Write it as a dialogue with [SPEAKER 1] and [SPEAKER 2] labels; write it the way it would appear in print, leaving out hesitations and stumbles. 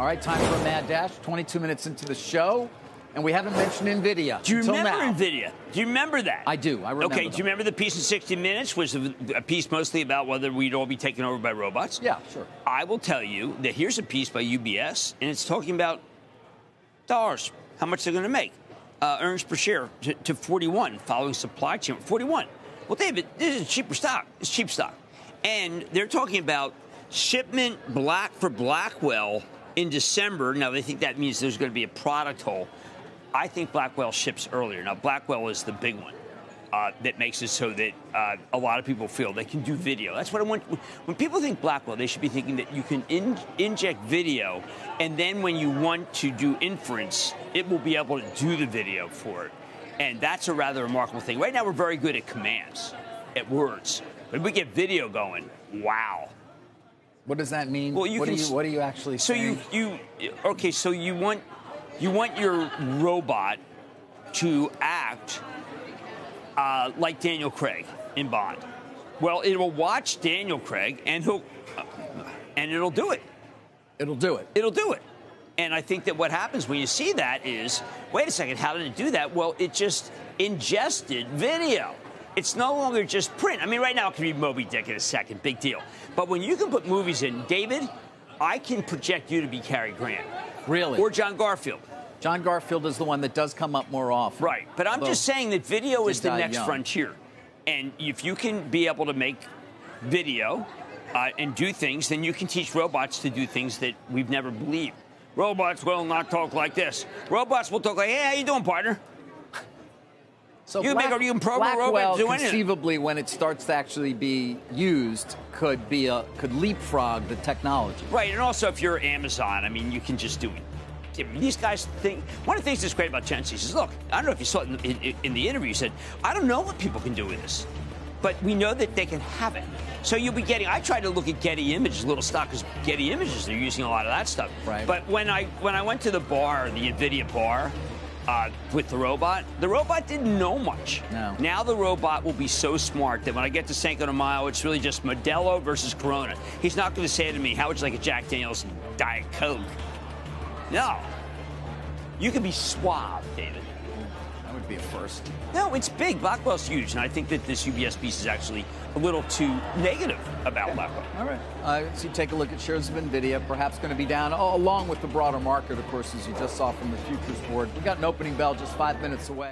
[SPEAKER 1] All right, time for a mad dash. 22 minutes into the show, and we haven't mentioned Nvidia.
[SPEAKER 2] Do you remember
[SPEAKER 1] now.
[SPEAKER 2] Nvidia? Do you remember that?
[SPEAKER 1] I do. I remember.
[SPEAKER 2] Okay. Do you remember the piece in 60 Minutes? Was a piece mostly about whether we'd all be taken over by robots?
[SPEAKER 1] Yeah, sure.
[SPEAKER 2] I will tell you that here's a piece by UBS, and it's talking about dollars, how much they're going to make, earnings per share to 41 following supply chain. 41. Well, David, this is cheaper stock. It's cheap stock, and they're talking about shipment for Blackwell in December. Now, they think that means there's going to be a product hole. I think Blackwell ships earlier. Now, Blackwell is the big one that makes it so that a lot of people feel they can do video. That's what I want. When people think Blackwell, they should be thinking that you can inject video, and then when you want to do inference, it will be able to do the video for it. And that's a rather remarkable thing. Right now, we're very good at commands, at words. But if we get video going, wow.
[SPEAKER 1] What does that mean?
[SPEAKER 2] Well,
[SPEAKER 1] what are you actually saying?
[SPEAKER 2] So you want your robot to act like Daniel Craig in Bond. Well, it will watch Daniel Craig and it'll do it.
[SPEAKER 1] It'll do it.
[SPEAKER 2] It'll do it. And I think that what happens when you see that is, wait a second, how did it do that? Well, it just ingested video. It's no longer just print. I mean, right now it can be Moby Dick in a second, big deal. But when you can put movies in, David, I can project you to be Cary Grant.
[SPEAKER 1] Really?
[SPEAKER 2] Or John Garfield.
[SPEAKER 1] John Garfield is the one that does come up more often.
[SPEAKER 2] Right. But I'm just saying that video is the next frontier. And if you can be able to make video and do things, then you can teach robots to do things that we've never believed. Robots will not talk like this. Robots will talk like, hey, how you doing, partner?
[SPEAKER 1] So
[SPEAKER 2] you can program robots to do anything.
[SPEAKER 1] Conceivably, when it starts to actually be used, could leapfrog the technology.
[SPEAKER 2] Right, and also if you're Amazon, I mean, you can just do it. These guys think, one of the things that's great about Jensen, he says, look, I don't know if you saw it in the interview, he said, I don't know what people can do with this, but we know that they can have it. So you'll be getting, I tried to look at Getty Images, little stock, because Getty Images, they're using a lot of that stuff.
[SPEAKER 1] Right.
[SPEAKER 2] But when I went to the bar, the Nvidia bar, with the robot didn't know much.
[SPEAKER 1] No.
[SPEAKER 2] Now the robot will be so smart that when I get to Cinco de Mayo, it's really just Modelo versus Corona. He's not going to say to me, how would you like a Jack Daniels Diet Coke? No. You can be suave, David.
[SPEAKER 1] That would be a first.
[SPEAKER 2] No, it's big. Blackwell's huge, and I think that this UBS piece is actually a little too negative about Blackwell.
[SPEAKER 1] All right. So you take a look at shares of Nvidia, perhaps going to be down, along with the broader market, of course, as you just saw from the futures board. We got an opening bell just 5 minutes away.